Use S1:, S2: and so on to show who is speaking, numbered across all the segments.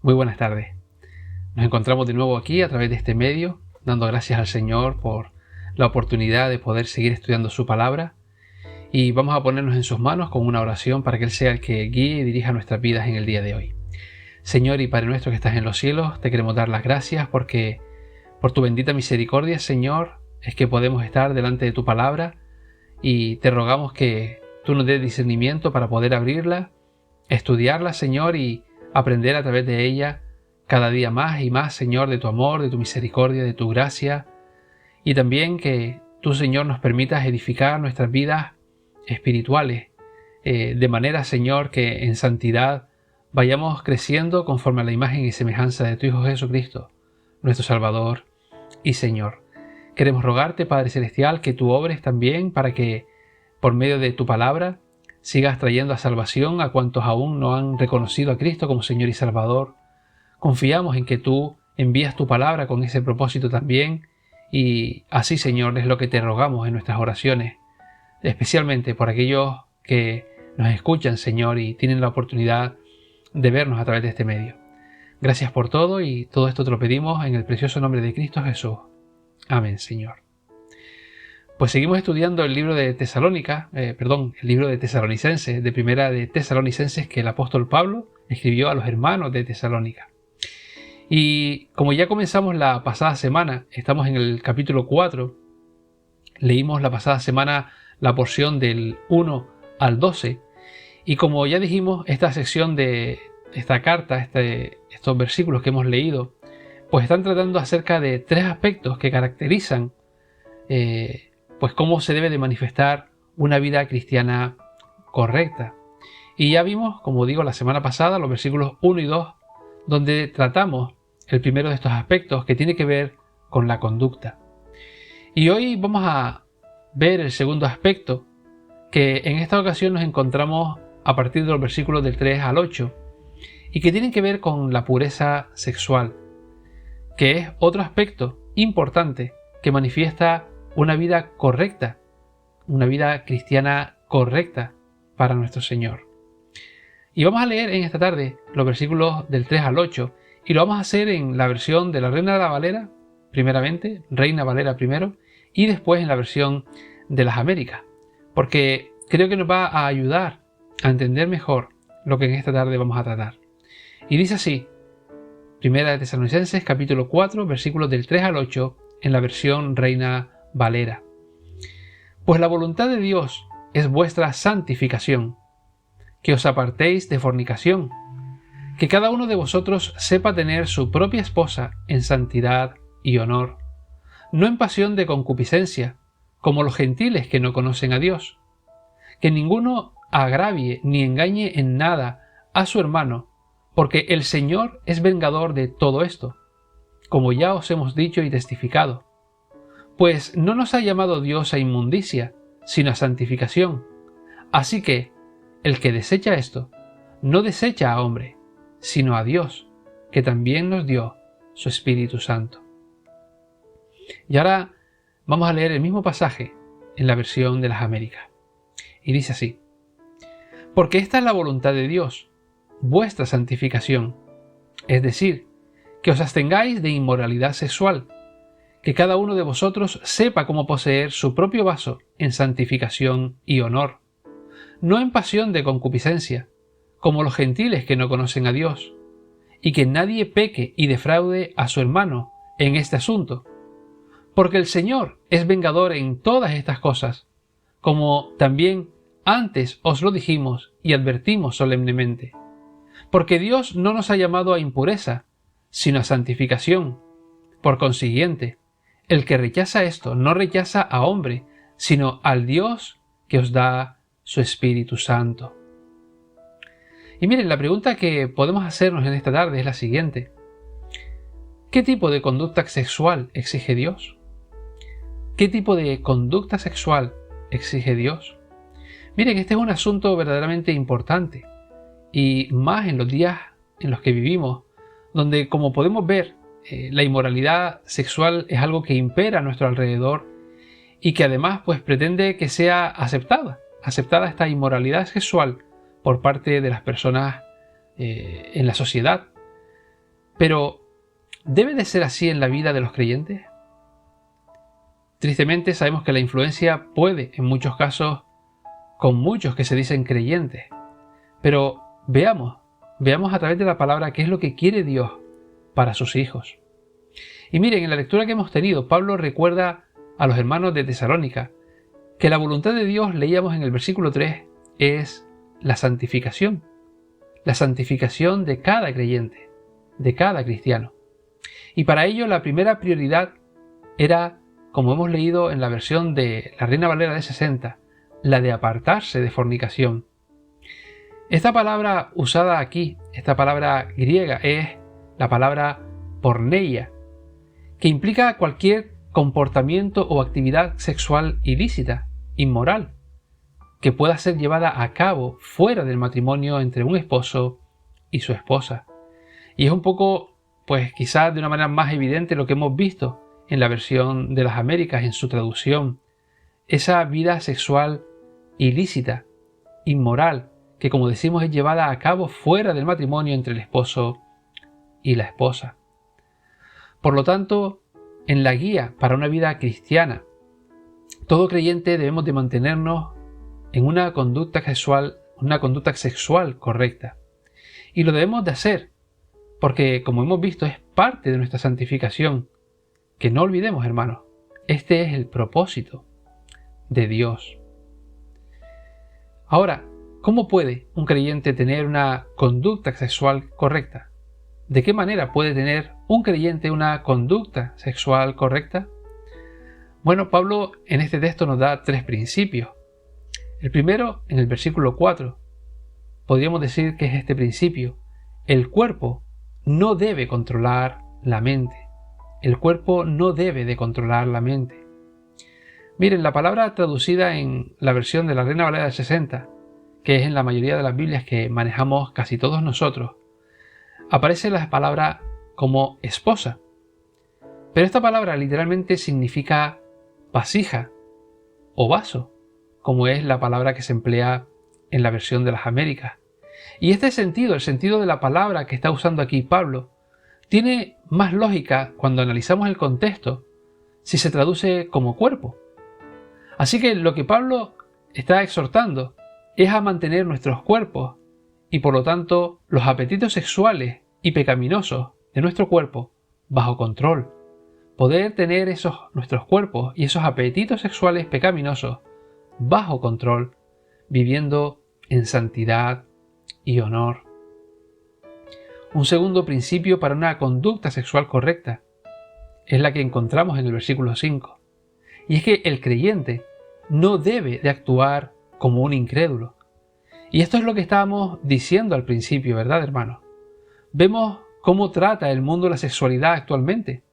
S1: Muy buenas tardes. Nos encontramos de nuevo aquí a través de este medio, dando gracias al Señor por la oportunidad de poder seguir estudiando su palabra, y vamos a ponernos en sus manos con una oración para que Él sea el que guíe y dirija nuestras vidas en el día de hoy. Señor y Padre nuestro que estás en los cielos, te queremos dar las gracias porque por tu bendita misericordia, Señor, es que podemos estar delante de tu palabra, y te rogamos que tú nos des discernimiento para poder abrirla, estudiarla, Señor, y aprender a través de ella cada día más y más, Señor, de tu amor, de tu misericordia, de tu gracia, y también que tú, Señor, nos permitas edificar nuestras vidas espirituales, de manera, Señor, que en santidad vayamos creciendo conforme a la imagen y semejanza de tu Hijo Jesucristo, nuestro Salvador y Señor. Queremos rogarte, Padre Celestial, que tú obres también para que, por medio de tu palabra, sigas trayendo a salvación a cuantos aún no han reconocido a Cristo como Señor y Salvador. Confiamos en que tú envías tu palabra con ese propósito también, y así, Señor, es lo que te rogamos en nuestras oraciones, especialmente por aquellos que nos escuchan, Señor, y tienen la oportunidad de vernos a través de este medio. Gracias por todo, y todo esto te lo pedimos en el precioso nombre de Cristo Jesús. Amén, Señor. Pues seguimos estudiando el libro de el libro de Tesalonicenses, de Primera de Tesalonicenses, que el apóstol Pablo escribió a los hermanos de Tesalónica. Y como ya comenzamos la pasada semana, estamos en el capítulo 4, leímos la pasada semana la porción del 1 al 12, y como ya dijimos, esta sección de esta carta, estos versículos que hemos leído, pues están tratando acerca de tres aspectos que caracterizan pues cómo se debe de manifestar una vida cristiana correcta. Y ya vimos, como digo, la semana pasada, los versículos 1 y 2, donde tratamos el primero de estos aspectos, que tiene que ver con la conducta. Y hoy vamos a ver el segundo aspecto, que en esta ocasión nos encontramos a partir de los versículos del 3 al 8, y que tienen que ver con la pureza sexual, que es otro aspecto importante que manifiesta una vida correcta, una vida cristiana correcta para nuestro Señor. Y vamos a leer en esta tarde los versículos del 3 al 8, y lo vamos a hacer en la versión de la Reina Valera, primeramente, Reina Valera primero, y después en la versión de las Américas, porque creo que nos va a ayudar a entender mejor lo que en esta tarde vamos a tratar. Y dice así, Primera de Tesalonicenses, capítulo 4, versículos del 3 al 8, en la versión Reina Valera. Pues la voluntad de Dios es vuestra santificación, que os apartéis de fornicación, que cada uno de vosotros sepa tener su propia esposa en santidad y honor, no en pasión de concupiscencia, como los gentiles que no conocen a Dios, que ninguno agravie ni engañe en nada a su hermano, porque el Señor es vengador de todo esto, como ya os hemos dicho y testificado. Pues no nos ha llamado Dios a inmundicia, sino a santificación. Así que el que desecha esto, no desecha a hombre, sino a Dios, que también nos dio su Espíritu Santo. Y ahora vamos a leer el mismo pasaje en la versión de las Américas. Y dice así: porque esta es la voluntad de Dios, vuestra santificación, es decir, que os abstengáis de inmoralidad sexual, que cada uno de vosotros sepa cómo poseer su propio vaso en santificación y honor, no en pasión de concupiscencia, como los gentiles que no conocen a Dios, y que nadie peque y defraude a su hermano en este asunto, porque el Señor es vengador en todas estas cosas, como también antes os lo dijimos y advertimos solemnemente, porque Dios no nos ha llamado a impureza, sino a santificación. Por consiguiente, el que rechaza esto no rechaza a hombre, sino al Dios que os da su Espíritu Santo. Y miren, la pregunta que podemos hacernos en esta tarde es la siguiente: ¿qué tipo de conducta sexual exige Dios? ¿Qué tipo de conducta sexual exige Dios? Miren, este es un asunto verdaderamente importante, y más en los días en los que vivimos, donde, como podemos ver, la inmoralidad sexual es algo que impera a nuestro alrededor, y que además pues pretende que sea aceptada esta inmoralidad sexual por parte de las personas en la sociedad. Pero, ¿debe de ser así en la vida de los creyentes? Tristemente sabemos que la influencia puede, en muchos casos, con muchos que se dicen creyentes. Pero veamos a través de la palabra qué es lo que quiere Dios para sus hijos. Y miren, en la lectura que hemos tenido, Pablo recuerda a los hermanos de Tesalónica que la voluntad de Dios, leíamos en el versículo 3, es la santificación de cada creyente, de cada cristiano. Y para ello la primera prioridad era, como hemos leído en la versión de la Reina Valera de 60, la de apartarse de fornicación. Esta palabra usada aquí, esta palabra griega, es la palabra porneia, que implica cualquier comportamiento o actividad sexual ilícita, inmoral, que pueda ser llevada a cabo fuera del matrimonio entre un esposo y su esposa. Y es un poco, pues quizás de una manera más evidente, lo que hemos visto en la versión de las Américas, en su traducción, esa vida sexual ilícita, inmoral, que como decimos es llevada a cabo fuera del matrimonio entre el esposo y la esposa. Por lo tanto, en la guía para una vida cristiana, todo creyente debemos de mantenernos en una conducta sexual correcta. Y lo debemos de hacer, porque como hemos visto es parte de nuestra santificación, que no olvidemos, hermanos, este es el propósito de Dios. Ahora, ¿cómo puede un creyente tener una conducta sexual correcta? ¿De qué manera puede tener un creyente una conducta sexual correcta? Bueno, Pablo en este texto nos da 3 principios. El primero, en el versículo 4, podríamos decir que es este principio: el cuerpo no debe controlar la mente. El cuerpo no debe de controlar la mente. Miren, la palabra traducida en la versión de la Reina Valera del 60, que es en la mayoría de las Biblias que manejamos casi todos nosotros, aparece la palabra como esposa. Pero esta palabra literalmente significa vasija o vaso, como es la palabra que se emplea en la versión de las Américas. Y este sentido, el sentido de la palabra que está usando aquí Pablo, tiene más lógica cuando analizamos el contexto si se traduce como cuerpo. Así que lo que Pablo está exhortando es a mantener nuestros cuerpos y por lo tanto los apetitos sexuales y pecaminosos de nuestro cuerpo bajo control. Poder tener nuestros cuerpos y esos apetitos sexuales pecaminosos bajo control, viviendo en santidad y honor. Un segundo principio para una conducta sexual correcta es la que encontramos en el versículo 5. Y es que el creyente no debe de actuar como un incrédulo. Y esto es lo que estábamos diciendo al principio, ¿verdad, hermanos? Vemos cómo trata el mundo la sexualidad actualmente.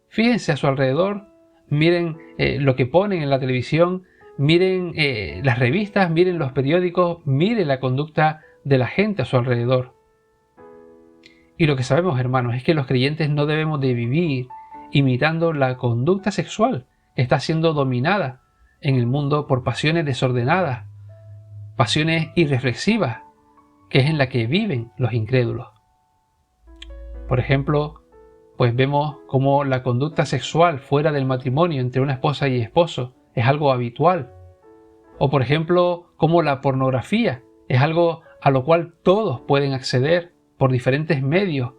S1: Fíjense a su alrededor, miren lo que ponen en la televisión, miren las revistas, miren los periódicos, miren la conducta de la gente a su alrededor. Y lo que sabemos, hermanos, es que los creyentes no debemos de vivir imitando la conducta sexual que está siendo dominada en el mundo por pasiones desordenadas, pasiones irreflexivas, que es en la que viven los incrédulos. Por ejemplo, pues vemos cómo la conducta sexual fuera del matrimonio entre una esposa y esposo es algo habitual. O por ejemplo, cómo la pornografía es algo a lo cual todos pueden acceder por diferentes medios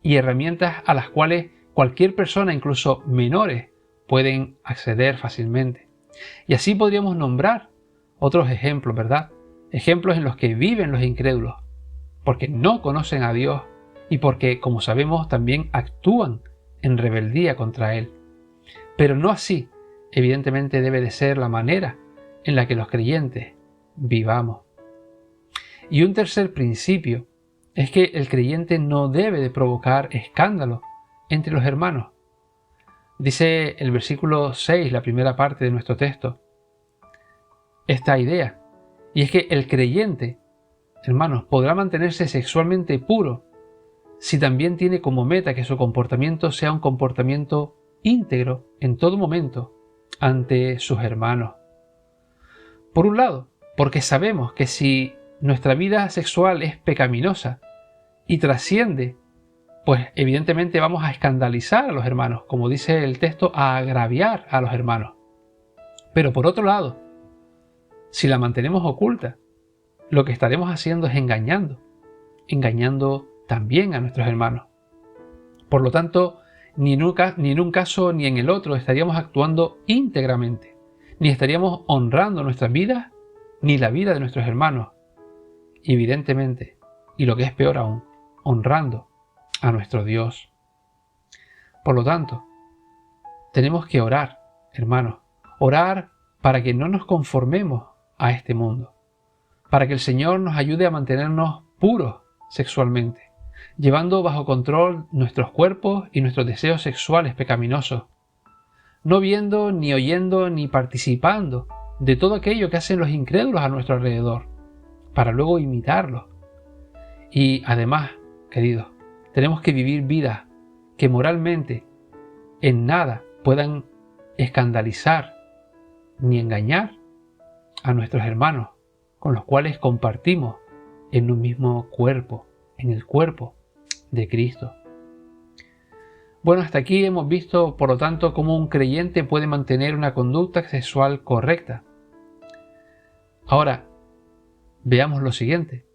S1: y herramientas a las cuales cualquier persona, incluso menores, pueden acceder fácilmente. Y así podríamos nombrar otros ejemplos, ¿verdad? Ejemplos en los que viven los incrédulos, porque no conocen a Dios y porque, como sabemos, también actúan en rebeldía contra Él. Pero no así, evidentemente, debe de ser la manera en la que los creyentes vivamos. Y un tercer principio es que el creyente no debe de provocar escándalo entre los hermanos. Dice el versículo 6, la primera parte de nuestro texto, esta idea, y es que el creyente, hermanos, podrá mantenerse sexualmente puro si también tiene como meta que su comportamiento sea un comportamiento íntegro en todo momento ante sus hermanos. Por un lado, porque sabemos que si nuestra vida sexual es pecaminosa y trasciende pues evidentemente vamos a escandalizar a los hermanos, como dice el texto, a agraviar a los hermanos. Pero por otro lado, si la mantenemos oculta, lo que estaremos haciendo es engañando también a nuestros hermanos. Por lo tanto, ni en un caso ni en el otro estaríamos actuando íntegramente, ni estaríamos honrando nuestras vidas, ni la vida de nuestros hermanos. Y evidentemente, y lo que es peor aún, honrando a nuestro Dios. Por lo tanto, tenemos que orar, hermanos, orar para que no nos conformemos a este mundo, para que el Señor nos ayude a mantenernos puros sexualmente, llevando bajo control nuestros cuerpos y nuestros deseos sexuales pecaminosos, no viendo, ni oyendo, ni participando de todo aquello que hacen los incrédulos a nuestro alrededor, para luego imitarlos. Y además, queridos, tenemos que vivir vidas que moralmente en nada puedan escandalizar ni engañar a nuestros hermanos con los cuales compartimos en un mismo cuerpo, en el cuerpo de Cristo. Bueno, hasta aquí hemos visto, por lo tanto, cómo un creyente puede mantener una conducta sexual correcta. Ahora, veamos lo siguiente.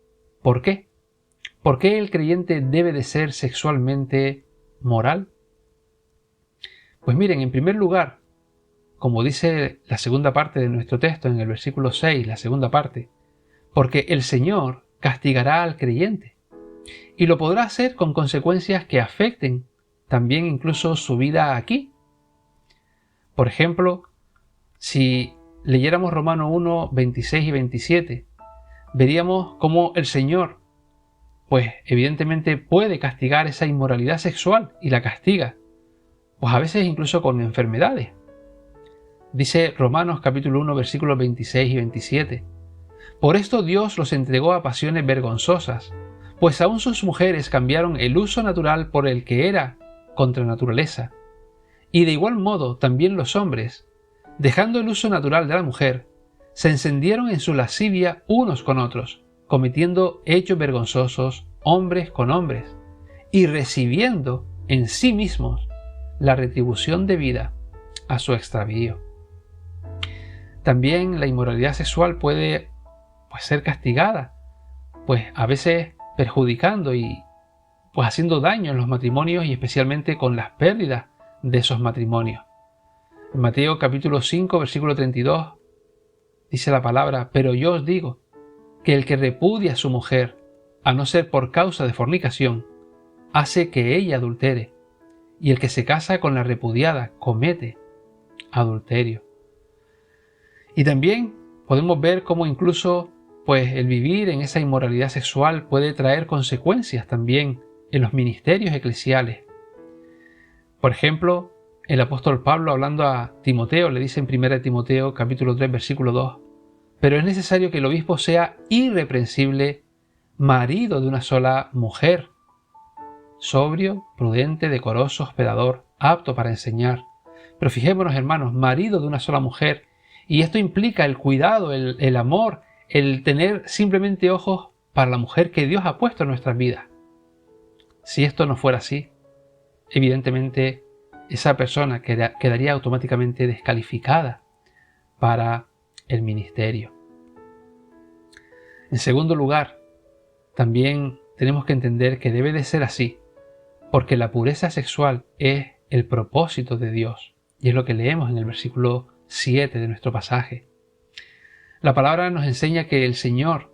S1: ¿Por qué? ¿Por qué el creyente debe de ser sexualmente moral? Pues miren, en primer lugar, como dice la segunda parte de nuestro texto en el versículo 6, la segunda parte, porque el Señor castigará al creyente y lo podrá hacer con consecuencias que afecten también incluso su vida aquí. Por ejemplo, si leyéramos Romanos 1, 26 y 27, veríamos cómo el Señor, pues evidentemente puede castigar esa inmoralidad sexual y la castiga, pues a veces incluso con enfermedades. Dice Romanos capítulo 1, versículos 26 y 27. Por esto Dios los entregó a pasiones vergonzosas, pues aún sus mujeres cambiaron el uso natural por el que era contra naturaleza. Y de igual modo también los hombres, dejando el uso natural de la mujer, se encendieron en su lascivia unos con otros, cometiendo hechos vergonzosos hombres con hombres, y recibiendo en sí mismos la retribución debida a su extravío. También la inmoralidad sexual puede ser castigada, pues a veces perjudicando y pues haciendo daño en los matrimonios y especialmente con las pérdidas de esos matrimonios. En Mateo capítulo 5 versículo 32 dice la palabra: pero yo os digo que el que repudia a su mujer, a no ser por causa de fornicación, hace que ella adultere, y el que se casa con la repudiada comete adulterio. Y también podemos ver cómo incluso el vivir en esa inmoralidad sexual puede traer consecuencias también en los ministerios eclesiales. Por ejemplo, el apóstol Pablo, hablando a Timoteo, le dice en 1 Timoteo capítulo 3 versículo 2: pero es necesario que el obispo sea irreprensible, marido de una sola mujer, sobrio, prudente, decoroso, hospedador, apto para enseñar. Pero fijémonos, hermanos, marido de una sola mujer, y esto implica el cuidado, el amor, el tener simplemente ojos para la mujer que Dios ha puesto en nuestras vidas. Si esto no fuera así, evidentemente esa persona quedaría automáticamente descalificada para el ministerio. En segundo lugar, también tenemos que entender que debe de ser así, porque la pureza sexual es el propósito de Dios, y es lo que leemos en el versículo 7 de nuestro pasaje. La palabra nos enseña que el Señor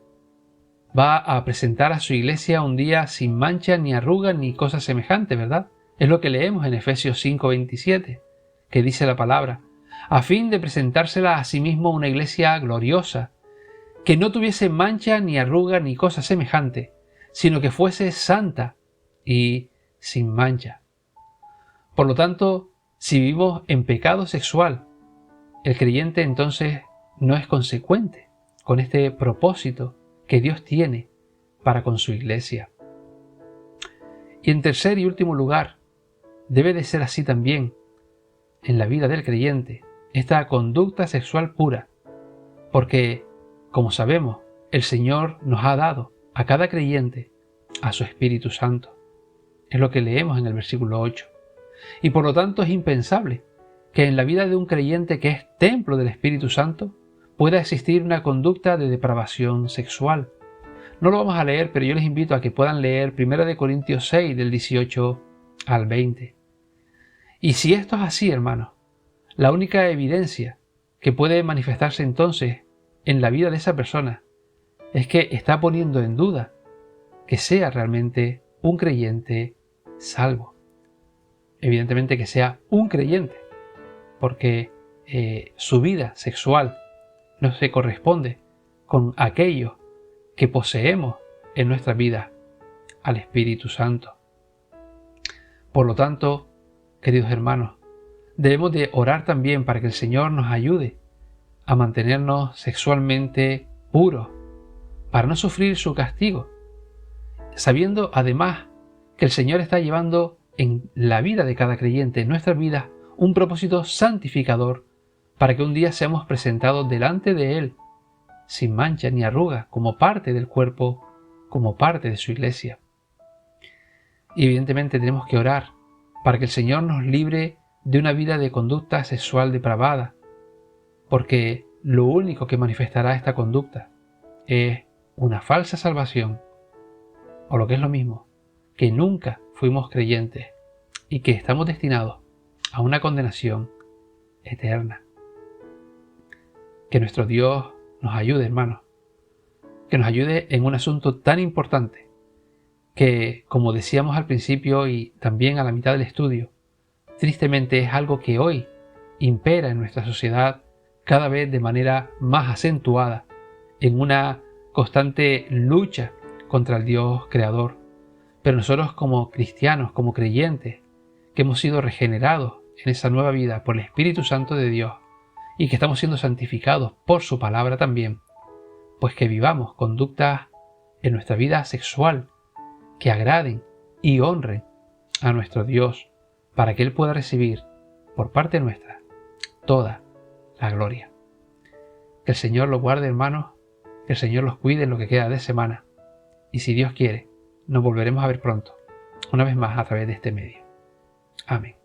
S1: va a presentar a su iglesia un día sin mancha, ni arruga, ni cosa semejante, ¿verdad? Es lo que leemos en Efesios 5:27, que dice la palabra: a fin de presentársela a sí mismo una iglesia gloriosa, que no tuviese mancha, ni arruga, ni cosa semejante, sino que fuese santa y sin mancha. Por lo tanto, si vivimos en pecado sexual, el creyente entonces no es consecuente con este propósito que Dios tiene para con su iglesia. Y en tercer y último lugar, debe de ser así también en la vida del creyente, esta conducta sexual pura, porque, como sabemos, el Señor nos ha dado a cada creyente a su Espíritu Santo. Es lo que leemos en el versículo 8. Y por lo tanto es impensable que en la vida de un creyente que es templo del Espíritu Santo pueda existir una conducta de depravación sexual. No lo vamos a leer, pero yo les invito a que puedan leer 1 Corintios 6 del 18 al 20. Y si esto es así, hermanos, la única evidencia que puede manifestarse entonces en la vida de esa persona es que está poniendo en duda que sea realmente un creyente salvo. Evidentemente que sea un creyente, porque su vida sexual no se corresponde con aquello que poseemos en nuestra vida al Espíritu Santo. Por lo tanto, queridos hermanos, debemos de orar también para que el Señor nos ayude a mantenernos sexualmente puros, para no sufrir su castigo, sabiendo además que el Señor está llevando en la vida de cada creyente, en nuestras vidas, un propósito santificador para que un día seamos presentados delante de Él, sin mancha ni arruga, como parte del cuerpo, como parte de su iglesia. Y evidentemente tenemos que orar para que el Señor nos libre de una vida de conducta sexual depravada, porque lo único que manifestará esta conducta es una falsa salvación, o lo que es lo mismo, que nunca fuimos creyentes y que estamos destinados a una condenación eterna. Que nuestro Dios nos ayude, hermanos, que nos ayude en un asunto tan importante que, como decíamos al principio y también a la mitad del estudio, tristemente es algo que hoy impera en nuestra sociedad cada vez de manera más acentuada, en una constante lucha contra el Dios creador. Pero nosotros como cristianos, como creyentes, que hemos sido regenerados en esa nueva vida por el Espíritu Santo de Dios y que estamos siendo santificados por su palabra también, pues que vivamos conductas en nuestra vida sexual que agraden y honren a nuestro Dios, para que Él pueda recibir por parte nuestra toda la gloria. Que el Señor los guarde, hermanos, que el Señor los cuide en lo que queda de semana, y si Dios quiere, nos volveremos a ver pronto, una vez más a través de este medio. Amén.